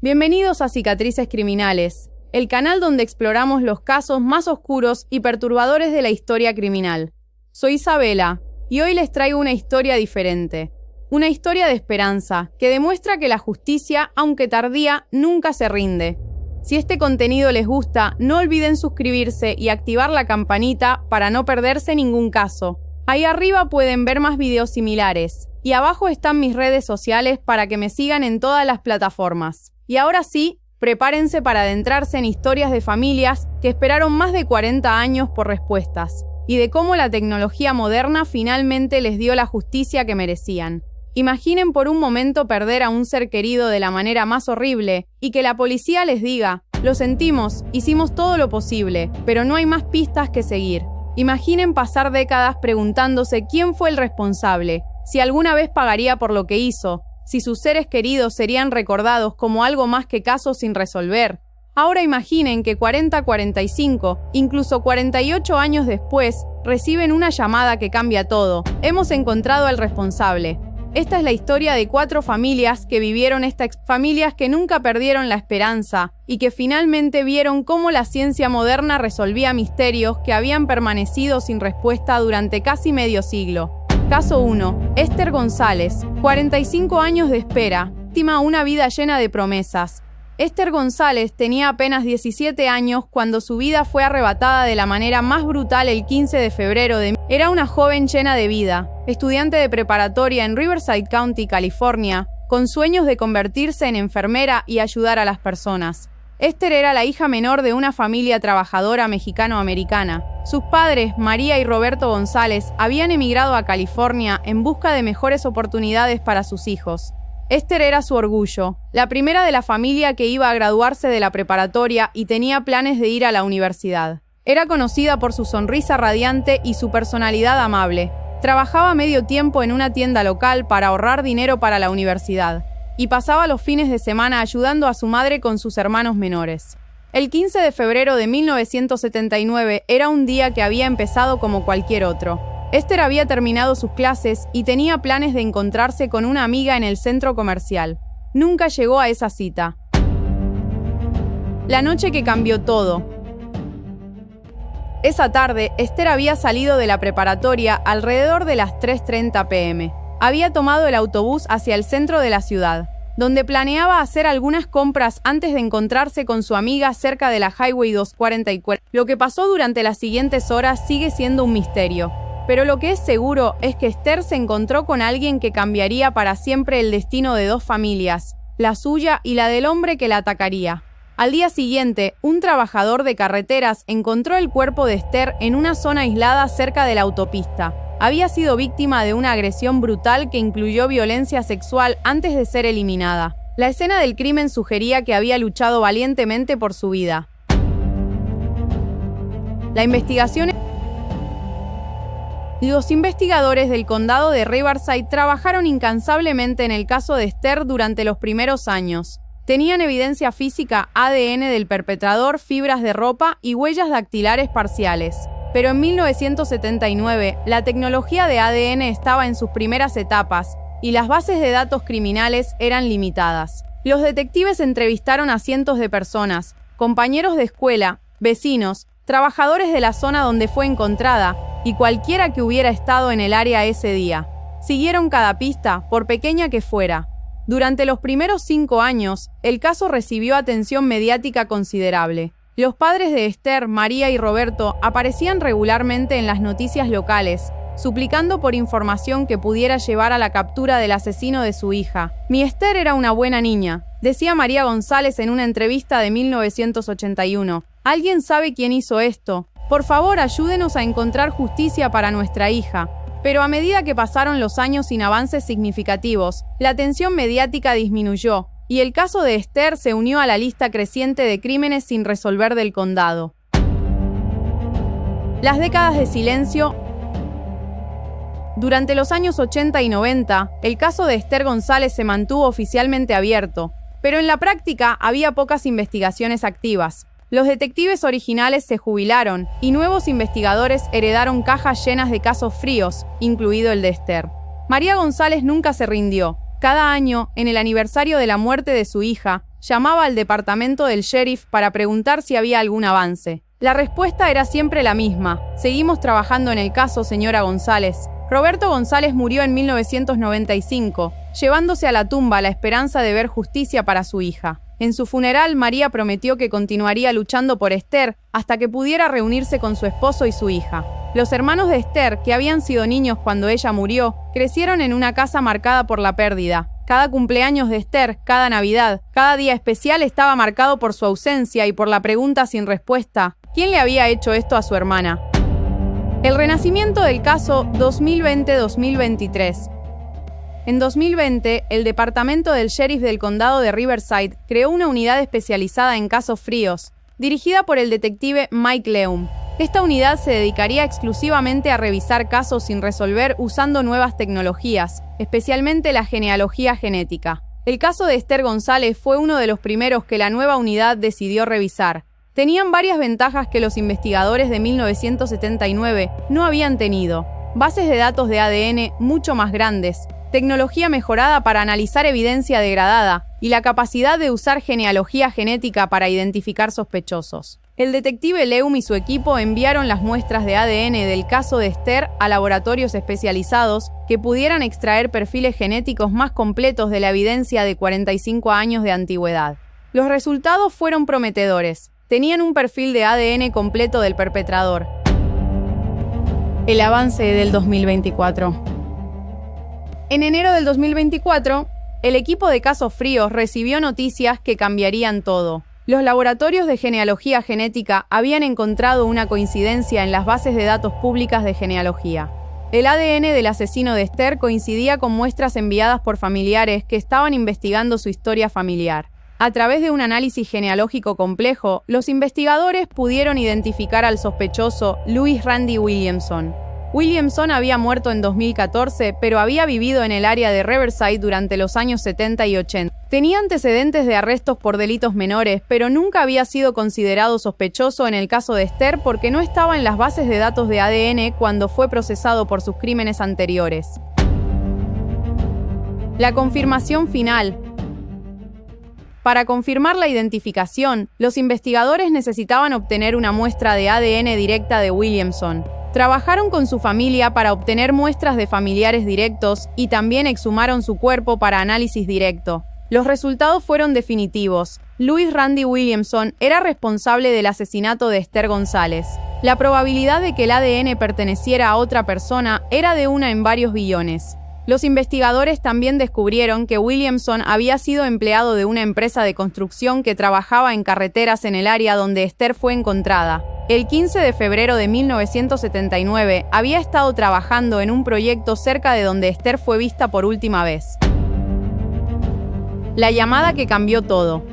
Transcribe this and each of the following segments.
Bienvenidos a Cicatrices Criminales, el canal donde exploramos los casos más oscuros y perturbadores de la historia criminal. Soy Isabela y hoy les traigo una historia diferente. Una historia de esperanza que demuestra que la justicia, aunque tardía, nunca se rinde. Si este contenido les gusta, no olviden suscribirse y activar la campanita para no perderse ningún caso. Ahí arriba pueden ver más videos similares y abajo están mis redes sociales para que me sigan en todas las plataformas. Y ahora sí, prepárense para adentrarse en historias de familias que esperaron más de 40 años por respuestas y de cómo la tecnología moderna finalmente les dio la justicia que merecían. Imaginen por un momento perder a un ser querido de la manera más horrible y que la policía les diga: lo sentimos, hicimos todo lo posible, pero no hay más pistas que seguir. Imaginen pasar décadas preguntándose quién fue el responsable, si alguna vez pagaría por lo que hizo, si sus seres queridos serían recordados como algo más que casos sin resolver. Ahora imaginen que 40, 45, incluso 48 años después, reciben una llamada que cambia todo. Hemos encontrado al responsable. Esta es la historia de 4 familias que vivieron familias que nunca perdieron la esperanza y que finalmente vieron cómo la ciencia moderna resolvía misterios que habían permanecido sin respuesta durante casi medio siglo. Caso 1. Esther González, 45 años de espera, víctima una vida llena de promesas. Esther González tenía apenas 17 años cuando su vida fue arrebatada de la manera más brutal el 15 de febrero de... Era una joven llena de vida, estudiante de preparatoria en Riverside County, California, con sueños de convertirse en enfermera y ayudar a las personas. Esther era la hija menor de una familia trabajadora mexicano-americana. Sus padres, María y Roberto González, habían emigrado a California en busca de mejores oportunidades para sus hijos. Esther era su orgullo, la primera de la familia que iba a graduarse de la preparatoria y tenía planes de ir a la universidad. Era conocida por su sonrisa radiante y su personalidad amable. Trabajaba medio tiempo en una tienda local para ahorrar dinero para la universidad y pasaba los fines de semana ayudando a su madre con sus hermanos menores. El 15 de febrero de 1979 era un día que había empezado como cualquier otro. Esther había terminado sus clases y tenía planes de encontrarse con una amiga en el centro comercial. Nunca llegó a esa cita. La noche que cambió todo. Esa tarde, Esther había salido de la preparatoria alrededor de las 3:30 p.m. Había tomado el autobús hacia el centro de la ciudad, donde planeaba hacer algunas compras antes de encontrarse con su amiga cerca de la Highway 244. Lo que pasó durante las siguientes horas sigue siendo un misterio, pero lo que es seguro es que Esther se encontró con alguien que cambiaría para siempre el destino de 2 familias, la suya y la del hombre que la atacaría. Al día siguiente, un trabajador de carreteras encontró el cuerpo de Esther en una zona aislada cerca de la autopista. Había sido víctima de una agresión brutal que incluyó violencia sexual antes de ser eliminada. La escena del crimen sugería que había luchado valientemente por su vida. Los investigadores del condado de Riverside trabajaron incansablemente en el caso de Esther durante los primeros años. Tenían evidencia física, ADN del perpetrador, fibras de ropa y huellas dactilares parciales. Pero en 1979, la tecnología de ADN estaba en sus primeras etapas y las bases de datos criminales eran limitadas. Los detectives entrevistaron a cientos de personas, compañeros de escuela, vecinos, trabajadores de la zona donde fue encontrada y cualquiera que hubiera estado en el área ese día. Siguieron cada pista, por pequeña que fuera. Durante los primeros 5 años, el caso recibió atención mediática considerable. Los padres de Esther, María y Roberto aparecían regularmente en las noticias locales, suplicando por información que pudiera llevar a la captura del asesino de su hija. Mi Esther era una buena niña, decía María González en una entrevista de 1981. ¿Alguien sabe quién hizo esto? Por favor, ayúdenos a encontrar justicia para nuestra hija. Pero a medida que pasaron los años sin avances significativos, la atención mediática disminuyó y el caso de Esther se unió a la lista creciente de crímenes sin resolver del condado. Las décadas de silencio. Durante los años 80 y 90, el caso de Esther González se mantuvo oficialmente abierto, pero en la práctica había pocas investigaciones activas. Los detectives originales se jubilaron y nuevos investigadores heredaron cajas llenas de casos fríos, incluido el de Esther. María González nunca se rindió. Cada año, en el aniversario de la muerte de su hija, llamaba al departamento del sheriff para preguntar si había algún avance. La respuesta era siempre la misma: seguimos trabajando en el caso, señora González. Roberto González murió en 1995, llevándose a la tumba la esperanza de ver justicia para su hija. En su funeral, María prometió que continuaría luchando por Esther hasta que pudiera reunirse con su esposo y su hija. Los hermanos de Esther, que habían sido niños cuando ella murió, crecieron en una casa marcada por la pérdida. Cada cumpleaños de Esther, cada Navidad, cada día especial estaba marcado por su ausencia y por la pregunta sin respuesta: ¿quién le había hecho esto a su hermana? El renacimiento del caso 2020-2023. En 2020, el departamento del sheriff del condado de Riverside creó una unidad especializada en casos fríos, dirigida por el detective Mike Leum. Esta unidad se dedicaría exclusivamente a revisar casos sin resolver usando nuevas tecnologías, especialmente la genealogía genética. El caso de Esther González fue uno de los primeros que la nueva unidad decidió revisar. Tenían varias ventajas que los investigadores de 1979 no habían tenido: bases de datos de ADN mucho más grandes, tecnología mejorada para analizar evidencia degradada y la capacidad de usar genealogía genética para identificar sospechosos. El detective Leum y su equipo enviaron las muestras de ADN del caso de Esther a laboratorios especializados que pudieran extraer perfiles genéticos más completos de la evidencia de 45 años de antigüedad. Los resultados fueron prometedores. Tenían un perfil de ADN completo del perpetrador. El avance del 2024. En enero del 2024, el equipo de Casos Fríos recibió noticias que cambiarían todo. Los laboratorios de genealogía genética habían encontrado una coincidencia en las bases de datos públicas de genealogía. El ADN del asesino de Esther coincidía con muestras enviadas por familiares que estaban investigando su historia familiar. A través de un análisis genealógico complejo, los investigadores pudieron identificar al sospechoso Louis Randy Williamson. Williamson había muerto en 2014, pero había vivido en el área de Riverside durante los años 70 y 80. Tenía antecedentes de arrestos por delitos menores, pero nunca había sido considerado sospechoso en el caso de Esther porque no estaba en las bases de datos de ADN cuando fue procesado por sus crímenes anteriores. La confirmación final. Para confirmar la identificación, los investigadores necesitaban obtener una muestra de ADN directa de Williamson. Trabajaron con su familia para obtener muestras de familiares directos y también exhumaron su cuerpo para análisis directo. Los resultados fueron definitivos. Louis Randy Williamson era responsable del asesinato de Esther González. La probabilidad de que el ADN perteneciera a otra persona era de 1 en varios billones. Los investigadores también descubrieron que Williamson había sido empleado de una empresa de construcción que trabajaba en carreteras en el área donde Esther fue encontrada. El 15 de febrero de 1979 había estado trabajando en un proyecto cerca de donde Esther fue vista por última vez. La llamada que cambió todo.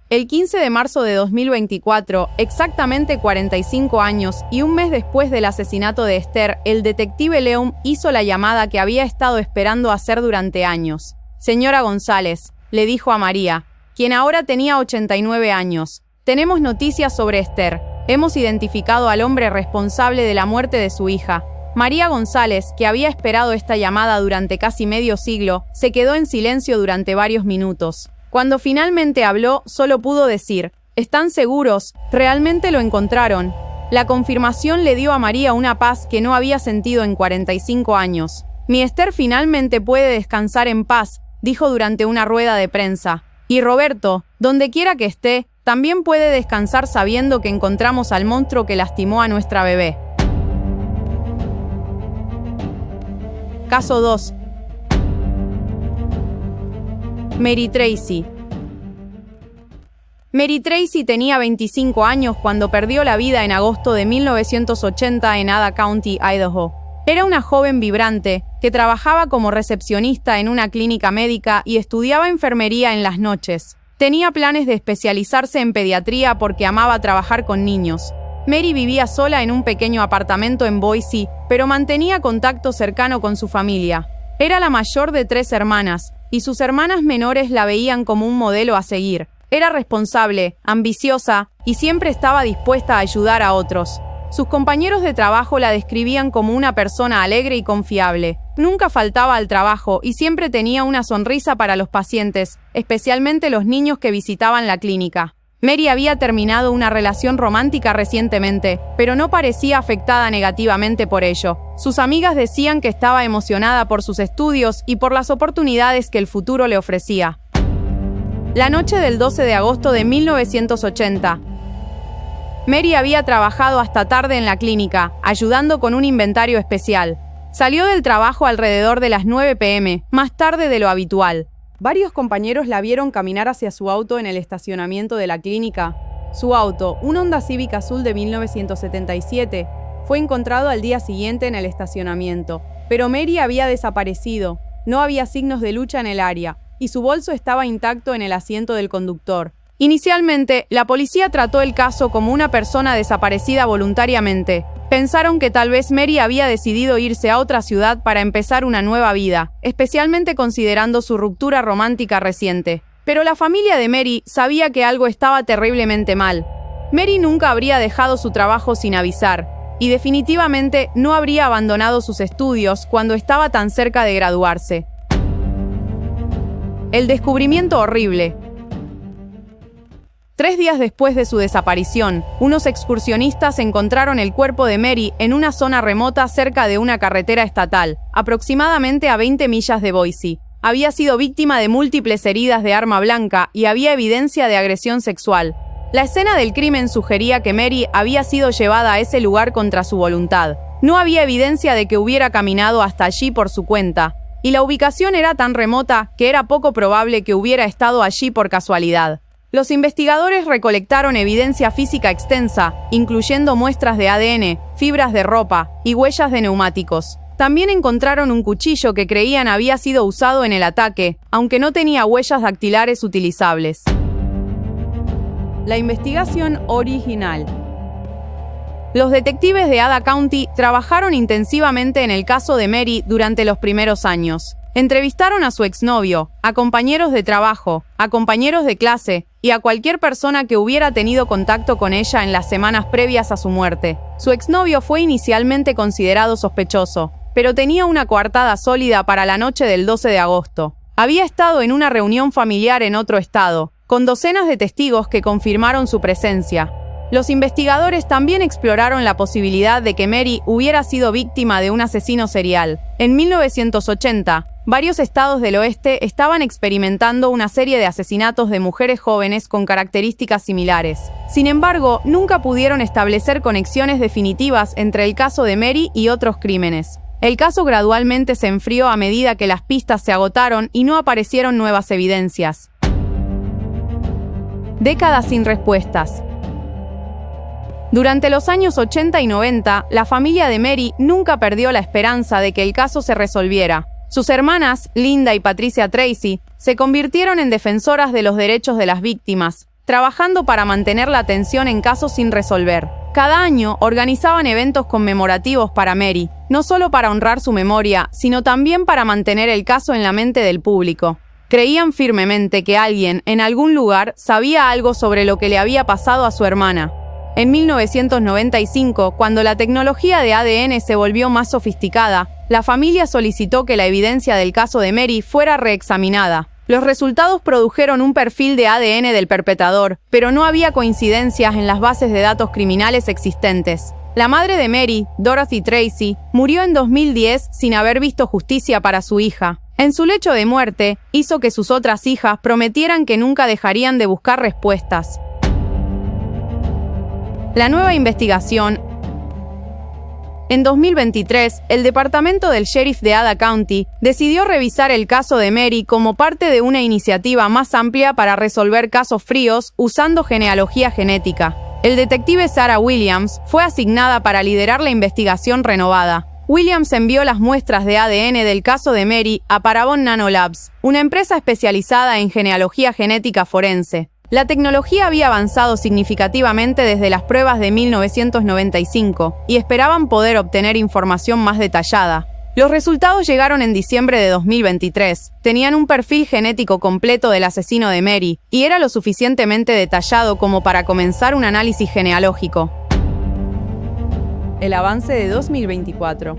El 15 de marzo de 2024, exactamente 45 años y un mes después del asesinato de Esther, el detective Leum hizo la llamada que había estado esperando hacer durante años. «Señora González», le dijo a María, quien ahora tenía 89 años, «tenemos noticias sobre Esther. Hemos identificado al hombre responsable de la muerte de su hija». María González, que había esperado esta llamada durante casi medio siglo, se quedó en silencio durante varios minutos. Cuando finalmente habló, solo pudo decir: «¿Están seguros? ¿Realmente lo encontraron?». La confirmación le dio a María una paz que no había sentido en 45 años. «Mi Esther finalmente puede descansar en paz», dijo durante una rueda de prensa. «Y Roberto, donde quiera que esté, también puede descansar sabiendo que encontramos al monstruo que lastimó a nuestra bebé». Caso 2. Mary Tracy. Mary Tracy tenía 25 años cuando perdió la vida en agosto de 1980 en Ada County, Idaho. Era una joven vibrante que trabajaba como recepcionista en una clínica médica y estudiaba enfermería en las noches. Tenía planes de especializarse en pediatría porque amaba trabajar con niños. Mary vivía sola en un pequeño apartamento en Boise, pero mantenía contacto cercano con su familia. Era la mayor de 3 hermanas, y sus hermanas menores la veían como un modelo a seguir. Era responsable, ambiciosa y siempre estaba dispuesta a ayudar a otros. Sus compañeros de trabajo la describían como una persona alegre y confiable. Nunca faltaba al trabajo y siempre tenía una sonrisa para los pacientes, especialmente los niños que visitaban la clínica. Mary había terminado una relación romántica recientemente, pero no parecía afectada negativamente por ello. Sus amigas decían que estaba emocionada por sus estudios y por las oportunidades que el futuro le ofrecía. La noche del 12 de agosto de 1980, Mary había trabajado hasta tarde en la clínica, ayudando con un inventario especial. Salió del trabajo alrededor de las 9 p.m., más tarde de lo habitual. Varios compañeros la vieron caminar hacia su auto en el estacionamiento de la clínica. Su auto, un Honda Civic azul de 1977, fue encontrado al día siguiente en el estacionamiento, pero Mary había desaparecido. No había signos de lucha en el área, y su bolso estaba intacto en el asiento del conductor. Inicialmente, la policía trató el caso como una persona desaparecida voluntariamente. Pensaron que tal vez Mary había decidido irse a otra ciudad para empezar una nueva vida, especialmente considerando su ruptura romántica reciente. Pero la familia de Mary sabía que algo estaba terriblemente mal. Mary nunca habría dejado su trabajo sin avisar, y definitivamente no habría abandonado sus estudios cuando estaba tan cerca de graduarse. El descubrimiento horrible. 3 días después de su desaparición, unos excursionistas encontraron el cuerpo de Mary en una zona remota cerca de una carretera estatal, aproximadamente a 20 millas de Boise. Había sido víctima de múltiples heridas de arma blanca y había evidencia de agresión sexual. La escena del crimen sugería que Mary había sido llevada a ese lugar contra su voluntad. No había evidencia de que hubiera caminado hasta allí por su cuenta, y la ubicación era tan remota que era poco probable que hubiera estado allí por casualidad. Los investigadores recolectaron evidencia física extensa, incluyendo muestras de ADN, fibras de ropa y huellas de neumáticos. También encontraron un cuchillo que creían había sido usado en el ataque, aunque no tenía huellas dactilares utilizables. La investigación original. Los detectives de Ada County trabajaron intensivamente en el caso de Mary durante los primeros años. Entrevistaron a su exnovio, a compañeros de trabajo, a compañeros de clase y a cualquier persona que hubiera tenido contacto con ella en las semanas previas a su muerte. Su exnovio fue inicialmente considerado sospechoso, pero tenía una coartada sólida para la noche del 12 de agosto. Había estado en una reunión familiar en otro estado, con docenas de testigos que confirmaron su presencia. Los investigadores también exploraron la posibilidad de que Mary hubiera sido víctima de un asesino serial. En 1980, varios estados del oeste estaban experimentando una serie de asesinatos de mujeres jóvenes con características similares. Sin embargo, nunca pudieron establecer conexiones definitivas entre el caso de Mary y otros crímenes. El caso gradualmente se enfrió a medida que las pistas se agotaron y no aparecieron nuevas evidencias. Décadas sin respuestas. Durante los años 80 y 90, la familia de Mary nunca perdió la esperanza de que el caso se resolviera. Sus hermanas, Linda y Patricia Tracy, se convirtieron en defensoras de los derechos de las víctimas, trabajando para mantener la atención en casos sin resolver. Cada año organizaban eventos conmemorativos para Mary, no solo para honrar su memoria, sino también para mantener el caso en la mente del público. Creían firmemente que alguien, en algún lugar, sabía algo sobre lo que le había pasado a su hermana. En 1995, cuando la tecnología de ADN se volvió más sofisticada, la familia solicitó que la evidencia del caso de Mary fuera reexaminada. Los resultados produjeron un perfil de ADN del perpetrador, pero no había coincidencias en las bases de datos criminales existentes. La madre de Mary, Dorothy Tracy, murió en 2010 sin haber visto justicia para su hija. En su lecho de muerte, hizo que sus otras hijas prometieran que nunca dejarían de buscar respuestas. La nueva investigación. En 2023, el departamento del sheriff de Ada County decidió revisar el caso de Mary como parte de una iniciativa más amplia para resolver casos fríos usando genealogía genética. El detective Sarah Williams fue asignada para liderar la investigación renovada. Williams envió las muestras de ADN del caso de Mary a Parabon Nanolabs, una empresa especializada en genealogía genética forense. La tecnología había avanzado significativamente desde las pruebas de 1995 y esperaban poder obtener información más detallada. Los resultados llegaron en diciembre de 2023. Tenían un perfil genético completo del asesino de Mary y era lo suficientemente detallado como para comenzar un análisis genealógico. el avance de 2024.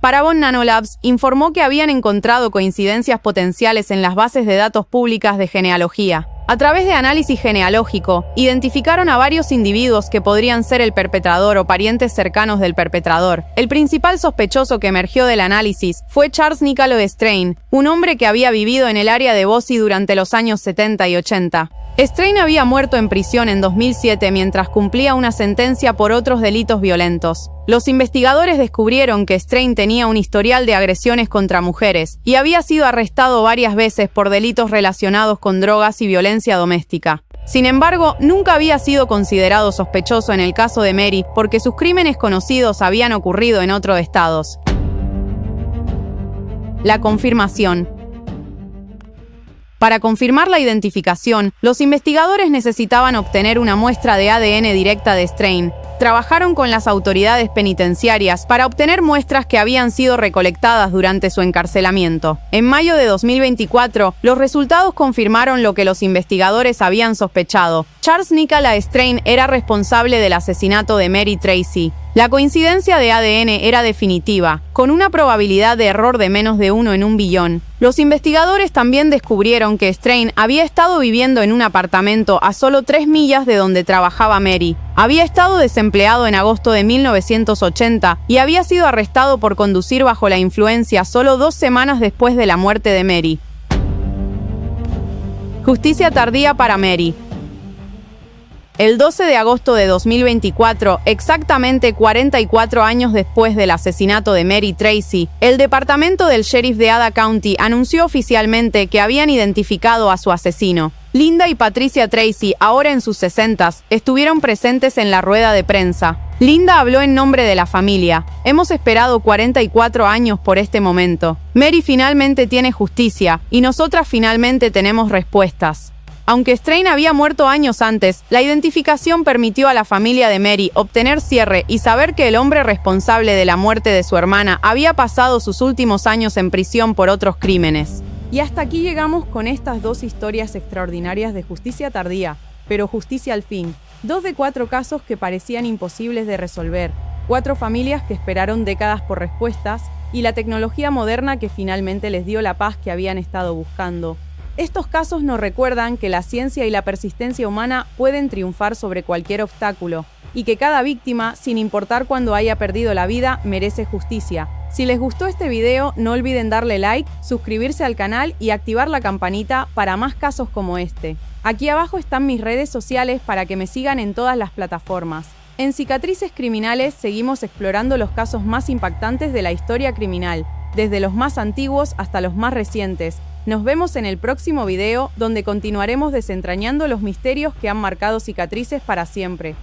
Parabon Nanolabs informó que habían encontrado coincidencias potenciales en las bases de datos públicas de genealogía. A través de análisis genealógico, identificaron a varios individuos que podrían ser el perpetrador o parientes cercanos del perpetrador. El principal sospechoso que emergió del análisis fue Charles Nicholas Strain, un hombre que había vivido en el área de Boise durante los años 70 y 80. Strain había muerto en prisión en 2007 mientras cumplía una sentencia por otros delitos violentos. Los investigadores descubrieron que Strain tenía un historial de agresiones contra mujeres y había sido arrestado varias veces por delitos relacionados con drogas y violencia doméstica. Sin embargo, nunca había sido considerado sospechoso en el caso de Mary porque sus crímenes conocidos habían ocurrido en otros estados. La confirmación. Para confirmar la identificación, los investigadores necesitaban obtener una muestra de ADN directa de Strain. Trabajaron con las autoridades penitenciarias para obtener muestras que habían sido recolectadas durante su encarcelamiento. En mayo de 2024, los resultados confirmaron lo que los investigadores habían sospechado. Charles Nicholas Strain era responsable del asesinato de Mary Tracy. La coincidencia de ADN era definitiva, con una probabilidad de error de menos de 1 en 1 billón. Los investigadores también descubrieron que Strain había estado viviendo en un apartamento a solo 3 millas de donde trabajaba Mary. Había estado desempleado en agosto de 1980 y había sido arrestado por conducir bajo la influencia solo 2 semanas después de la muerte de Mary. Justicia tardía para Mary. El 12 de agosto de 2024, exactamente 44 años después del asesinato de Mary Tracy, el departamento del sheriff de Ada County anunció oficialmente que habían identificado a su asesino. Linda y Patricia Tracy, ahora en sus 60s, estuvieron presentes en la rueda de prensa. Linda habló en nombre de la familia. Hemos esperado 44 años por este momento. Mary finalmente tiene justicia y nosotras finalmente tenemos respuestas. Aunque Strain había muerto años antes, la identificación permitió a la familia de Mary obtener cierre y saber que el hombre responsable de la muerte de su hermana había pasado sus últimos años en prisión por otros crímenes. Y hasta aquí llegamos con estas 2 historias extraordinarias de justicia tardía, pero justicia al fin. 2 de 4 casos que parecían imposibles de resolver, 4 familias que esperaron décadas por respuestas y la tecnología moderna que finalmente les dio la paz que habían estado buscando. Estos casos nos recuerdan que la ciencia y la persistencia humana pueden triunfar sobre cualquier obstáculo y que cada víctima, sin importar cuándo haya perdido la vida, merece justicia. Si les gustó este video, no olviden darle like, suscribirse al canal y activar la campanita para más casos como este. Aquí abajo están mis redes sociales para que me sigan en todas las plataformas. En Cicatrices Criminales seguimos explorando los casos más impactantes de la historia criminal, desde los más antiguos hasta los más recientes. Nos vemos en el próximo video, donde continuaremos desentrañando los misterios que han marcado Cicatrices para siempre.